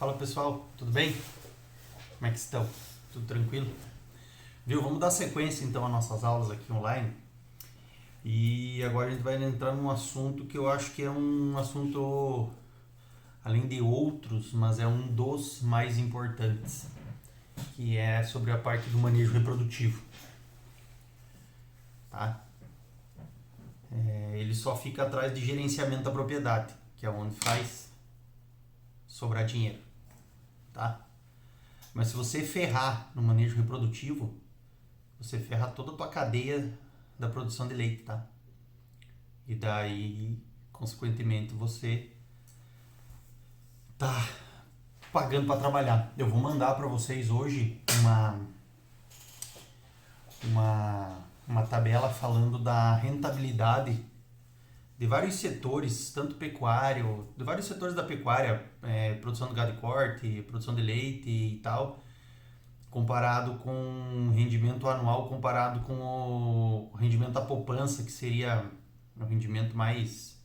Fala pessoal, tudo bem? Como é que estão? Tudo tranquilo? Viu? Vamos dar sequência então às nossas aulas aqui online. E agora a gente vai entrar num assunto que eu acho que é um assunto, além de outros, mas é um dos mais importantes, que é sobre a parte do manejo reprodutivo. Tá? Ele só fica atrás de gerenciamento da propriedade, que é onde faz sobrar dinheiro. Tá? Mas se você ferrar no manejo reprodutivo, você ferra toda a tua cadeia da produção de leite, tá? E daí, consequentemente, você tá pagando para trabalhar. Eu vou mandar para vocês hoje uma tabela falando da rentabilidade de vários setores, tanto pecuário, de vários setores da pecuária, produção de gado de corte, produção de leite e tal, comparado com o rendimento anual, comparado com o rendimento da poupança, que seria o rendimento mais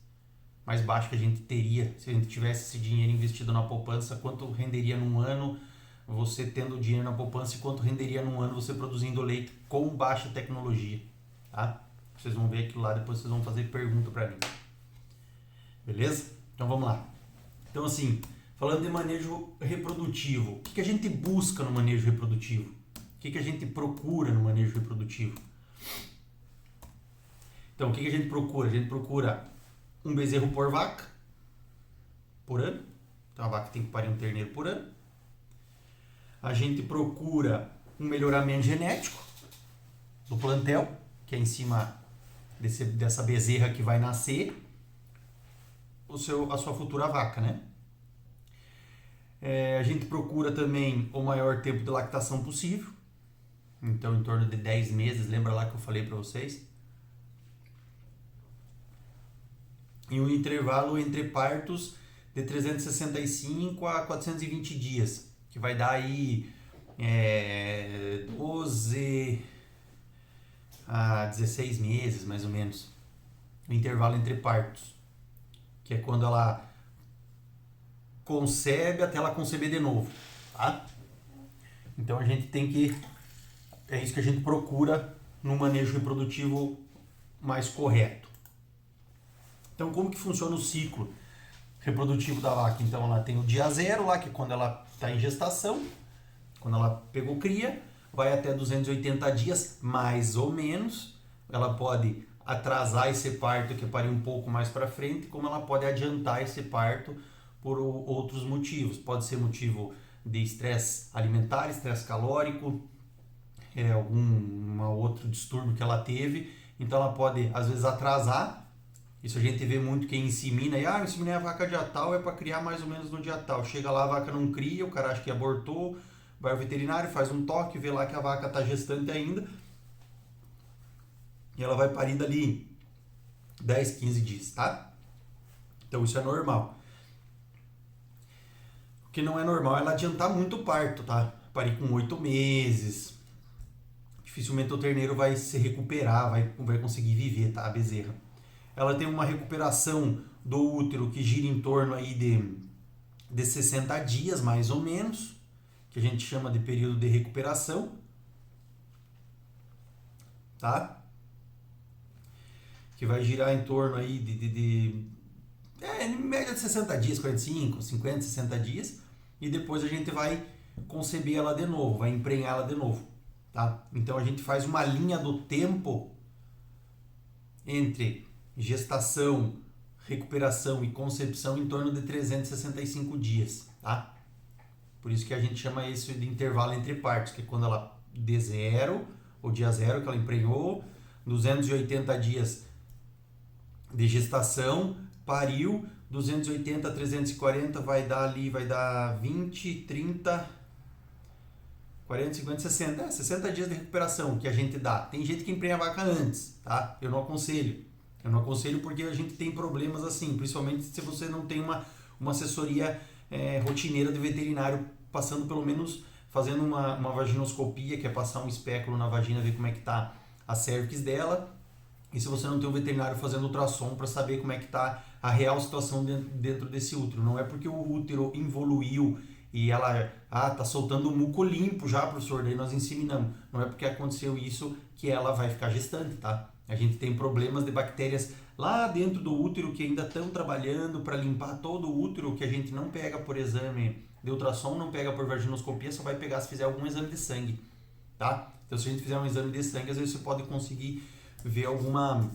baixo que a gente teria se a gente tivesse esse dinheiro investido na poupança, quanto renderia num ano você tendo dinheiro na poupança e quanto renderia num ano você produzindo leite com baixa tecnologia, tá? Vocês vão ver aquilo lá, depois vocês vão fazer pergunta para mim. Beleza? Então vamos lá. Então assim, falando de manejo reprodutivo, o que a gente busca no manejo reprodutivo? O que a gente procura no manejo reprodutivo? Então, o que a gente procura? A gente procura um bezerro por vaca por ano. Então, a vaca tem que parir um terneiro por ano. A gente procura um melhoramento genético do plantel, que é em cima dessa bezerra que vai nascer a sua futura vaca, né? A gente procura também o maior tempo de lactação possível. Então, em torno de 10 meses, lembra lá que eu falei para vocês? E um intervalo entre partos de 365 a 420 dias, que vai dar aí 12 a 16 meses, mais ou menos. O intervalo entre partos, que é quando ela concebe até ela conceber de novo, tá? Então a gente tem que... É isso que a gente procura no manejo reprodutivo mais correto. Então, como que funciona o ciclo reprodutivo da vaca? Então, ela tem o dia zero lá, que é quando ela está em gestação, quando ela pegou cria, vai até 280 dias, mais ou menos. Ela pode atrasar esse parto, que é parir um pouco mais para frente, como ela pode adiantar esse parto por outros motivos. Pode ser motivo de estresse alimentar, estresse calórico, algum outro distúrbio que ela teve. Então, ela pode, às vezes, atrasar. Isso a gente vê muito quem insemina, eu inseminei a vaca dia tal, é para criar mais ou menos no dia tal. Chega lá, a vaca não cria, o cara acha que abortou, vai ao veterinário, faz um toque, vê lá que a vaca está gestante ainda, e ela vai parir dali 10, 15 dias, tá? Então isso é normal. O que não é normal é ela adiantar muito o parto, tá? Parir com 8 meses, dificilmente o terneiro vai se recuperar, vai conseguir viver, tá? A bezerra. Ela tem uma recuperação do útero que gira em torno aí de 60 dias, mais ou menos, que a gente chama de período de recuperação, tá? Que vai girar em torno aí em média de 60 dias, 45, 50, 60 dias, e depois a gente vai conceber ela de novo, vai emprenhar ela de novo, tá? Então a gente faz uma linha do tempo entre gestação, recuperação e concepção em torno de 365 dias, tá? Por isso que a gente chama isso de intervalo entre partos, que é quando ela de zero, o dia zero que ela emprenhou, 280 dias de gestação, pariu, 280 a 340 vai dar 20, 30, 40, 50, 60, 60 dias de recuperação que a gente dá. Tem gente que emprenha a vaca antes, tá? Eu não aconselho porque a gente tem problemas assim, principalmente se você não tem uma assessoria rotineira de veterinário, passando pelo menos, fazendo uma vaginoscopia, que é passar um espéculo na vagina, ver como é que tá a cervix dela, e se você não tem um veterinário fazendo ultrassom para saber como é que tá a real situação dentro desse útero. Não é porque o útero evoluiu e ela, tá soltando o muco limpo já, professor, daí nós inseminamos. Não é porque aconteceu isso que ela vai ficar gestante, tá? A gente tem problemas de bactérias lá dentro do útero que ainda estão trabalhando para limpar todo o útero, que a gente não pega por exame de ultrassom, não pega por vaginoscopia, só vai pegar se fizer algum exame de sangue, tá? Então, se a gente fizer um exame de sangue, às vezes você pode conseguir ver alguma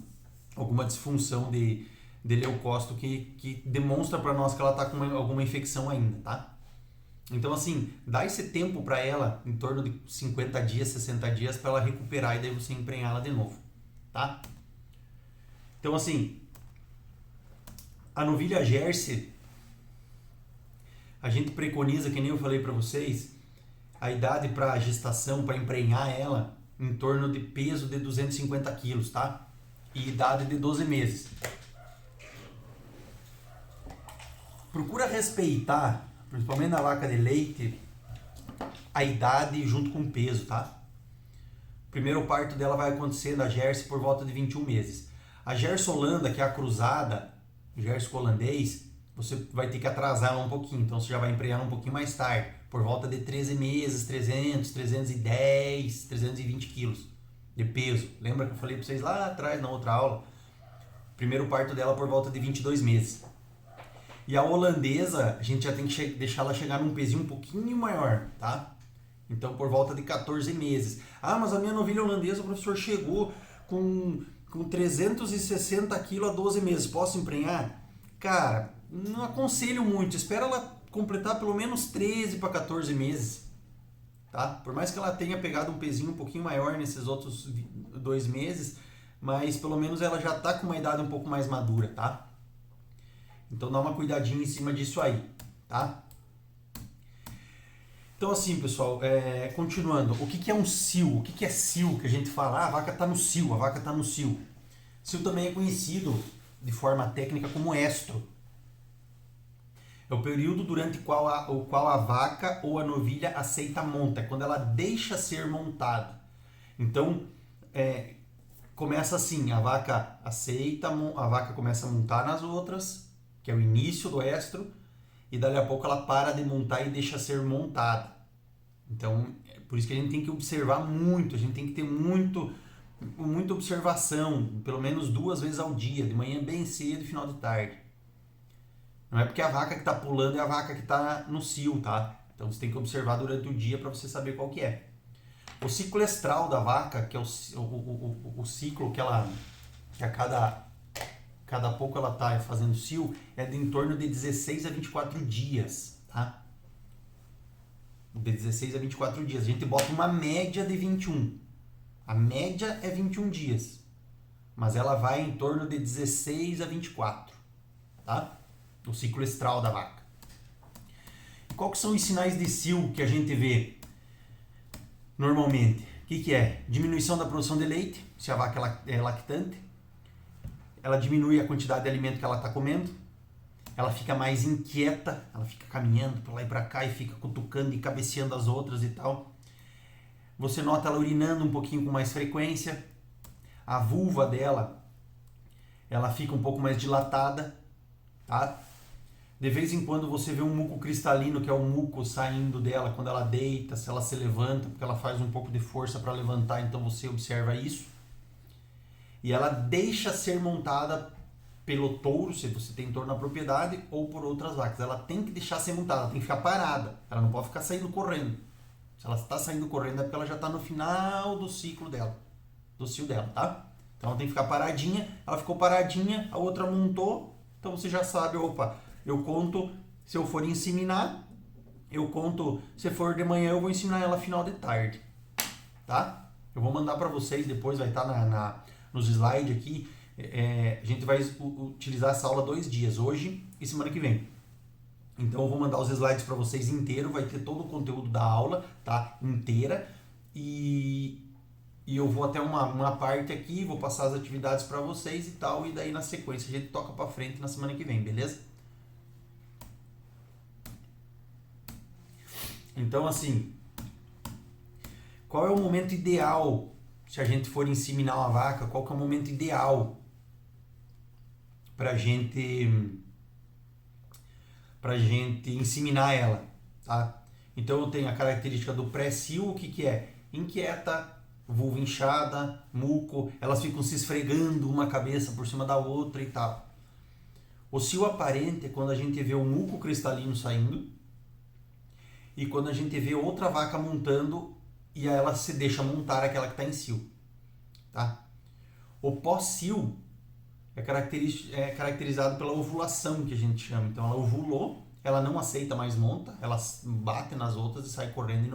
disfunção de leucócito que demonstra para nós que ela está com alguma infecção ainda, tá? Então, assim, dá esse tempo para ela, em torno de 50 dias, 60 dias, para ela recuperar e daí você emprenhá-la de novo, tá? Então, assim, a novilha Jersey, a gente preconiza, que nem eu falei para vocês, a idade para gestação, para emprenhar ela, em torno de peso de 250 quilos, tá? E idade de 12 meses. Procura respeitar, principalmente na vaca de leite, a idade junto com o peso, tá? O primeiro parto dela vai acontecer na Jersey por volta de 21 meses. A Jersey Holanda, que é a cruzada, Jersey holandês, você vai ter que atrasar ela um pouquinho, então você já vai emprenhar um pouquinho mais tarde, por volta de 13 meses, 300, 310, 320 quilos de peso. Lembra que eu falei para vocês lá atrás, na outra aula? Primeiro parto dela por volta de 22 meses. E a holandesa, a gente já tem que deixar ela chegar num pezinho um pouquinho maior, tá? Então, por volta de 14 meses. Ah, mas a minha novilha holandesa, o professor, chegou com 360 quilos a 12 meses. Posso emprenhar? Cara, não aconselho muito. Espera ela completar pelo menos 13 para 14 meses, tá? Por mais que ela tenha pegado um pezinho um pouquinho maior nesses outros 2 meses, mas pelo menos ela já tá com uma idade um pouco mais madura, tá? Então dá uma cuidadinha em cima disso aí, tá? Então assim, pessoal, continuando, o que é um cio? O que é cio que a gente fala? Ah, a vaca tá no cio, a vaca tá no cio. Cio também é conhecido de forma técnica como estro. É o período durante o qual a vaca ou a novilha aceita a monta, é quando ela deixa ser montada. Então, começa assim, a vaca aceita, a vaca começa a montar nas outras, que é o início do estro, e dali a pouco ela para de montar e deixa ser montada. Então, é por isso que a gente tem que observar muito, a gente tem que ter muita observação, pelo menos 2 vezes ao dia, de manhã bem cedo e final de tarde. Não é porque a vaca que está pulando é a vaca que está no cio, tá? Então você tem que observar durante o dia para você saber qual que é. O ciclo estral da vaca, que é o ciclo que a cada pouco ela está fazendo cio, é de em torno de 16 a 24 dias, tá? De 16 a 24 dias. A gente bota uma média de 21. A média é 21 dias. Mas ela vai em torno de 16 a 24, tá? O ciclo estral da vaca. Qual que são os sinais de cio que a gente vê normalmente? O que é? Diminuição da produção de leite, se a vaca é lactante. Ela diminui a quantidade de alimento que ela está comendo. Ela fica mais inquieta, ela fica caminhando para lá e para cá e fica cutucando e cabeceando as outras e tal. Você nota ela urinando um pouquinho com mais frequência. A vulva dela, ela fica um pouco mais dilatada, tá? De vez em quando você vê um muco cristalino, que é o muco saindo dela quando ela deita, se ela se levanta, porque ela faz um pouco de força para levantar, então você observa isso. E ela deixa ser montada pelo touro, se você tem touro na propriedade, ou por outras vacas. Ela tem que deixar ser montada, ela tem que ficar parada, ela não pode ficar saindo correndo. Se ela está saindo correndo é porque ela já está no final do ciclo dela, do cio dela, tá? Então ela tem que ficar paradinha, ela ficou paradinha, a outra montou, então você já sabe, opa, eu conto, se eu for inseminar, eu conto, se for de manhã eu vou inseminar ela final de tarde, tá? Eu vou mandar para vocês, depois vai estar nos slides aqui, a gente vai utilizar essa aula 2 dias, hoje e semana que vem. Então eu vou mandar os slides para vocês inteiro, vai ter todo o conteúdo da aula, tá? Inteira, e eu vou até uma parte aqui, vou passar as atividades para vocês e tal, e daí na sequência a gente toca para frente na semana que vem, beleza? Então, assim, qual é o momento ideal se a gente for inseminar uma vaca? Qual que é o momento ideal pra gente inseminar ela? tá? Então eu tenho a característica do pré-cio, o que é? Inquieta, vulva inchada, muco, elas ficam se esfregando uma cabeça por cima da outra e tal. O cio aparente é quando a gente vê o muco cristalino saindo e quando a gente vê outra vaca montando e ela se deixa montar aquela que está em cio, tá? O pós-cio é caracterizado pela ovulação, que a gente chama. Então ela ovulou, ela não aceita mais monta, ela bate nas outras e sai correndo e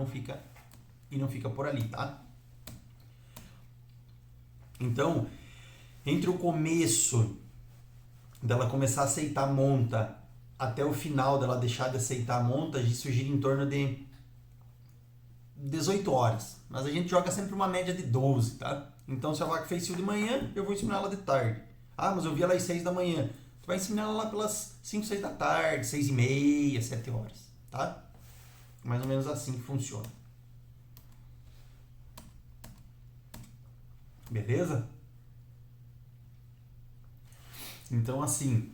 não fica por ali, tá? Então, entre o começo dela começar a aceitar monta até o final dela deixar de aceitar monta, isso gira em torno de 18 horas. Mas a gente joga sempre uma média de 12, tá? Então se a vaca fez cio de manhã, eu vou inseminar ela de tarde. Ah, mas eu vi ela às 6 da manhã. Tu vai inseminar ela lá pelas 5, 6 da tarde, 6 e meia, 7 horas, tá? Mais ou menos assim que funciona. Beleza? Então, assim,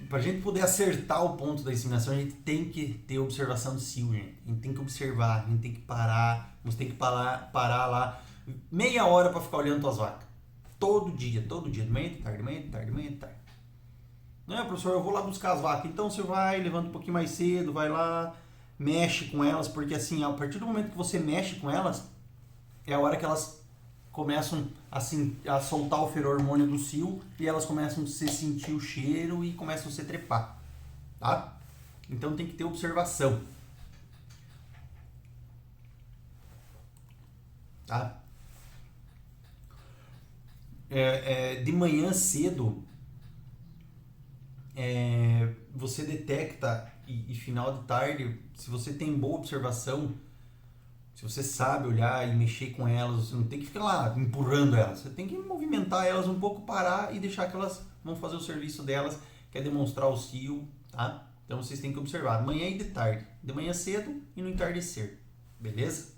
pra gente poder acertar o ponto da inseminação, a gente tem que ter observação de cio, gente. A gente tem que observar, a gente tem que parar, você tem que parar lá meia hora para ficar olhando tuas vacas. Todo dia, de manhã, de tarde, de manhã, de tarde, de manhã, de tarde. Não, professor, eu vou lá buscar as vacas. Então você vai, levanta um pouquinho mais cedo, vai lá, mexe com elas, porque assim, a partir do momento que você mexe com elas, é a hora que elas começam assim, a soltar o feromônio do cio e elas começam a sentir o cheiro e começam a se trepar, tá? Então tem que ter observação, tá? De manhã cedo, você detecta e final de tarde, se você tem boa observação, se você sabe olhar e mexer com elas, você não tem que ficar lá empurrando elas. Você tem que movimentar elas um pouco, parar e deixar que elas vão fazer o serviço delas, que é demonstrar o cio, tá? Então vocês têm que observar manhã e de tarde. De manhã cedo e no entardecer. Beleza?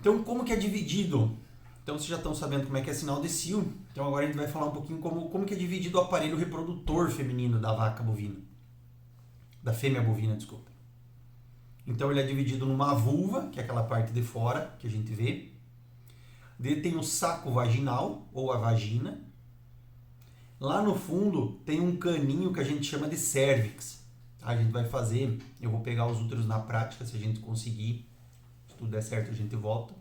Então como que é dividido? Então vocês já estão sabendo como é que é sinal de cio. Então agora a gente vai falar um pouquinho como que é dividido o aparelho reprodutor feminino da vaca bovina. Da fêmea bovina, desculpa. Então ele é dividido numa vulva, que é aquela parte de fora que a gente vê. Daí tem o saco vaginal, ou a vagina. Lá no fundo tem um caninho que a gente chama de cérvix. A gente vai fazer, eu vou pegar os úteros na prática, se a gente conseguir. Se tudo der certo, a gente volta.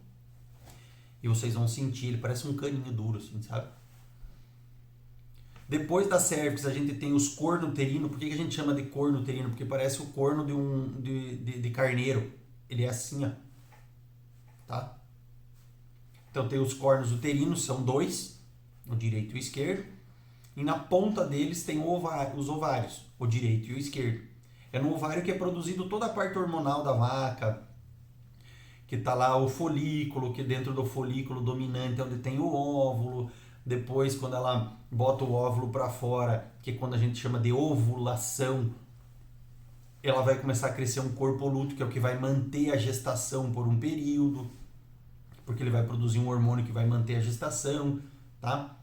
E vocês vão sentir, ele parece um caninho duro, assim, sabe? Depois da cérvix, a gente tem os corno uterino. Por que a gente chama de corno uterino? Porque parece o corno de carneiro. Ele é assim, ó. Tá? Então tem os cornos uterinos, são 2, o direito e o esquerdo. E na ponta deles tem os ovários, o direito e o esquerdo. É no ovário que é produzido toda a parte hormonal da vaca, que está lá o folículo, que dentro do folículo dominante é onde tem o óvulo. Depois, quando ela bota o óvulo para fora, que é quando a gente chama de ovulação, ela vai começar a crescer um corpo lúteo, que é o que vai manter a gestação por um período, porque ele vai produzir um hormônio que vai manter a gestação, tá?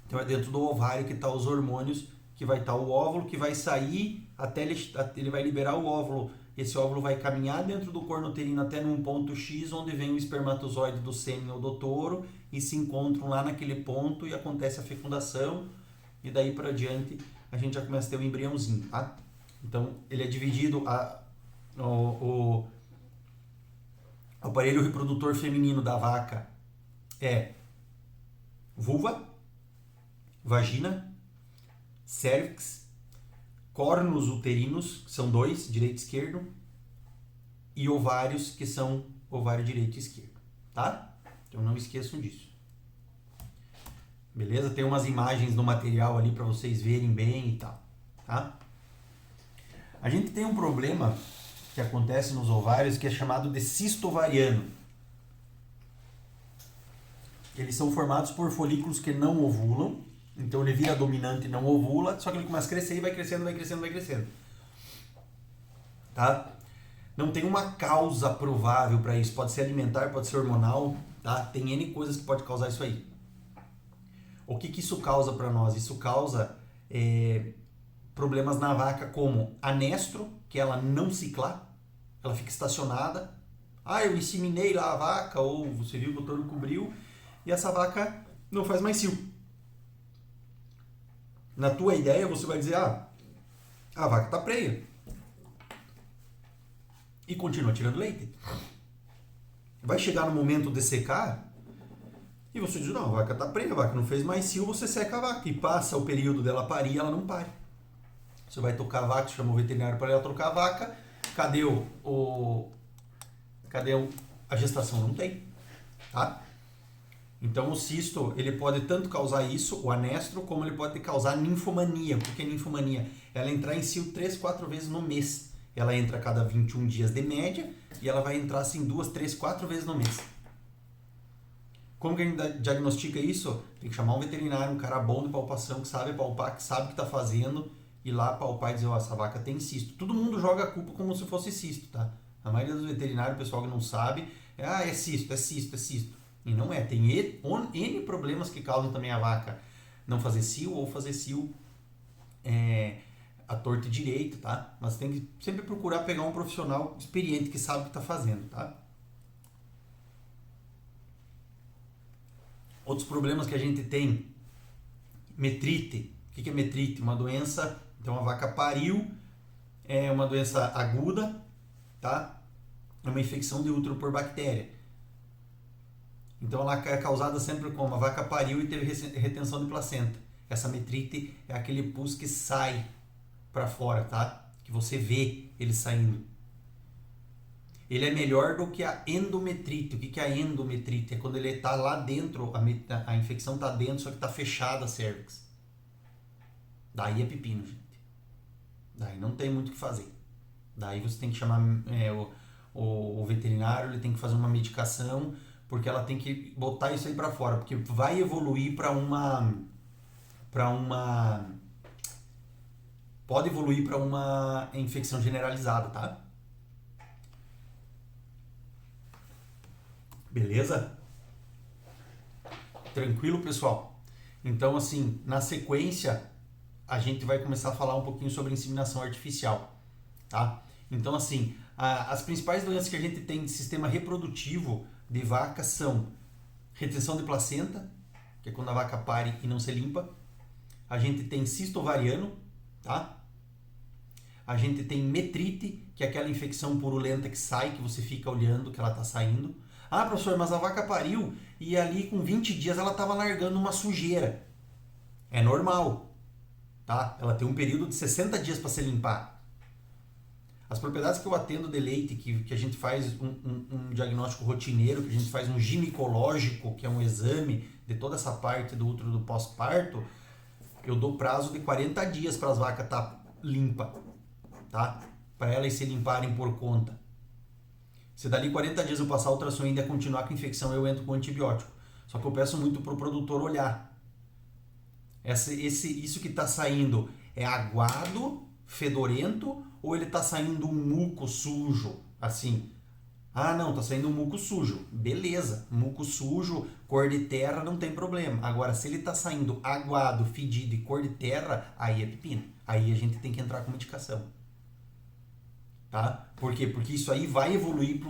Então é dentro do ovário que está os hormônios, que vai estar o óvulo, que vai sair até ele vai liberar o óvulo. Esse óvulo vai caminhar dentro do corno uterino até num ponto X, onde vem o espermatozoide do sêmen ou do touro e se encontram lá naquele ponto e acontece a fecundação. E daí para diante a gente já começa a ter o embriãozinho, tá? Então ele é dividido, o aparelho reprodutor feminino da vaca é vulva, vagina, cérvix, cornos uterinos, que são 2, direito e esquerdo, e ovários, que são ovário direito e esquerdo, tá? Então não esqueçam disso. Beleza? Tem umas imagens no material ali para vocês verem bem e tal, tá? A gente tem um problema que acontece nos ovários que é chamado de cisto ovariano. Eles são formados por folículos que não ovulam. Então ele vira dominante e não ovula, só que ele começa a crescer e vai crescendo, vai crescendo, vai crescendo. Tá? Não tem uma causa provável para isso. Pode ser alimentar, pode ser hormonal, tá? Tem N coisas que pode causar isso aí. O que isso causa para nós? Isso causa problemas na vaca como anestro, que ela não ciclar, ela fica estacionada. Eu inseminei lá a vaca, ou você viu que o touro cobriu, e essa vaca não faz mais cio. Na tua ideia, você vai dizer, a vaca tá prenha. E continua tirando leite. Vai chegar no momento de secar, e você diz, não, a vaca tá prenha, a vaca não fez mais cio, você seca a vaca. E passa o período dela parir e ela não pare. Você vai tocar a vaca, chama o veterinário para ela trocar a vaca. Cadê a gestação? Não tem, tá? Então o cisto, ele pode tanto causar isso, o anestro, como ele pode causar ninfomania. O que é ninfomania? Ela entrar em cio 3, 4 vezes no mês. Ela entra a cada 21 dias de média e ela vai entrar assim 2, 3, 4 vezes no mês. Como que a gente diagnostica isso? Tem que chamar um veterinário, um cara bom de palpação, que sabe palpar, que sabe o que está fazendo, ir lá palpar e dizer, essa vaca tem cisto. Todo mundo joga a culpa como se fosse cisto, tá? A maioria dos veterinários, o pessoal que não sabe, é cisto, é cisto, é cisto. E não é. Tem N problemas que causam também a vaca não fazer cio ou fazer cio a torta e direito, tá? Mas tem que sempre procurar pegar um profissional experiente que sabe o que está fazendo, tá? Outros problemas que a gente tem, metrite. O que é metrite? Uma doença, então a vaca pariu, é uma doença aguda, tá? É uma infecção de útero por bactéria. Então ela é causada sempre como a vaca pariu e teve retenção de placenta. Essa metrite é aquele pus que sai para fora, tá? Que você vê ele saindo. Ele é melhor do que a endometrite. O que é a endometrite? É quando ele está lá dentro, a infecção está dentro, só que está fechada a cervix. Daí é pepino, gente. Daí não tem muito o que fazer. Daí você tem que chamar o veterinário, ele tem que fazer uma medicação, porque ela tem que botar isso aí para fora, porque vai evoluir pode evoluir para uma infecção generalizada, tá? Beleza? Tranquilo, pessoal? Então, assim, na sequência, a gente vai começar a falar um pouquinho sobre inseminação artificial, tá? Então, assim, as principais doenças que a gente tem de sistema reprodutivo de vaca são retenção de placenta, que é quando a vaca pare e não se limpa. A gente tem cisto ovariano, tá? A gente tem metrite, que é aquela infecção purulenta que sai, que você fica olhando que ela está saindo. Professor, mas a vaca pariu e ali com 20 dias ela estava largando uma sujeira. É normal, tá? Ela tem um período de 60 dias para se limpar. As propriedades que eu atendo de leite, que a gente faz um diagnóstico rotineiro, que a gente faz um ginecológico, que é um exame de toda essa parte do útero do pós-parto, eu dou prazo de 40 dias para as vacas estar limpa, tá? Para elas se limparem por conta. Se dali 40 dias eu passar a ultrassom e ainda continuar com infecção, eu entro com antibiótico. Só que eu peço muito pro produtor olhar. Isso que está saindo é aguado, fedorento, ou ele está saindo um muco sujo, assim? Não, está saindo um muco sujo. Beleza, muco sujo, cor de terra, não tem problema. Agora, se ele está saindo aguado, fedido e cor de terra, aí é pepino. Aí a gente tem que entrar com medicação. Tá? Por quê? Porque isso aí vai evoluir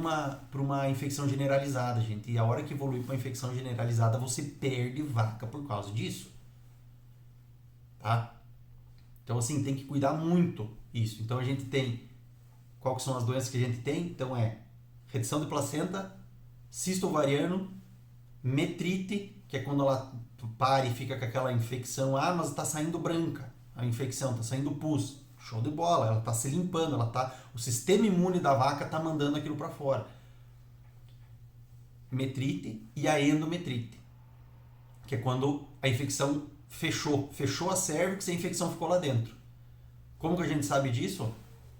para uma infecção generalizada, gente. E a hora que evoluir para uma infecção generalizada, você perde vaca por causa disso. Tá? Então, assim, tem que cuidar muito isso. Então, a gente tem... Quais são as doenças que a gente tem? Então, retenção de placenta, cisto ovariano, metrite, que é quando ela para e fica com aquela infecção. Mas está saindo branca a infecção, está saindo pus. Show de bola, ela está se limpando, o sistema imune da vaca está mandando aquilo para fora. Metrite e a endometrite, que é quando a infecção fechou a cervix e a infecção ficou lá dentro. Como que a gente sabe disso?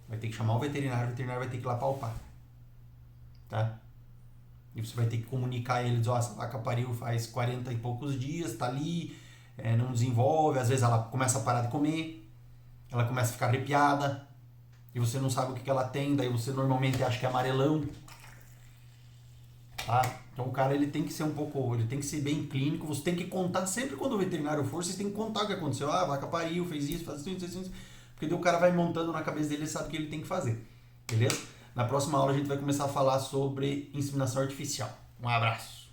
Vai ter que chamar o veterinário vai ter que ir lá palpar. Tá? E você vai ter que comunicar a ele, dizer, essa vaca pariu faz 40 e poucos dias, está ali, não desenvolve, às vezes ela começa a parar de comer, ela começa a ficar arrepiada e você não sabe o que ela tem, daí você normalmente acha que é amarelão, tá? Então o cara ele tem que ser ele tem que ser bem clínico, você tem que contar, sempre quando o veterinário for, você tem que contar o que aconteceu. Ah, a vaca pariu, fez isso, faz isso. Porque daí o cara vai montando na cabeça dele e sabe o que ele tem que fazer. Beleza? Na próxima aula a gente vai começar a falar sobre inseminação artificial. Um abraço.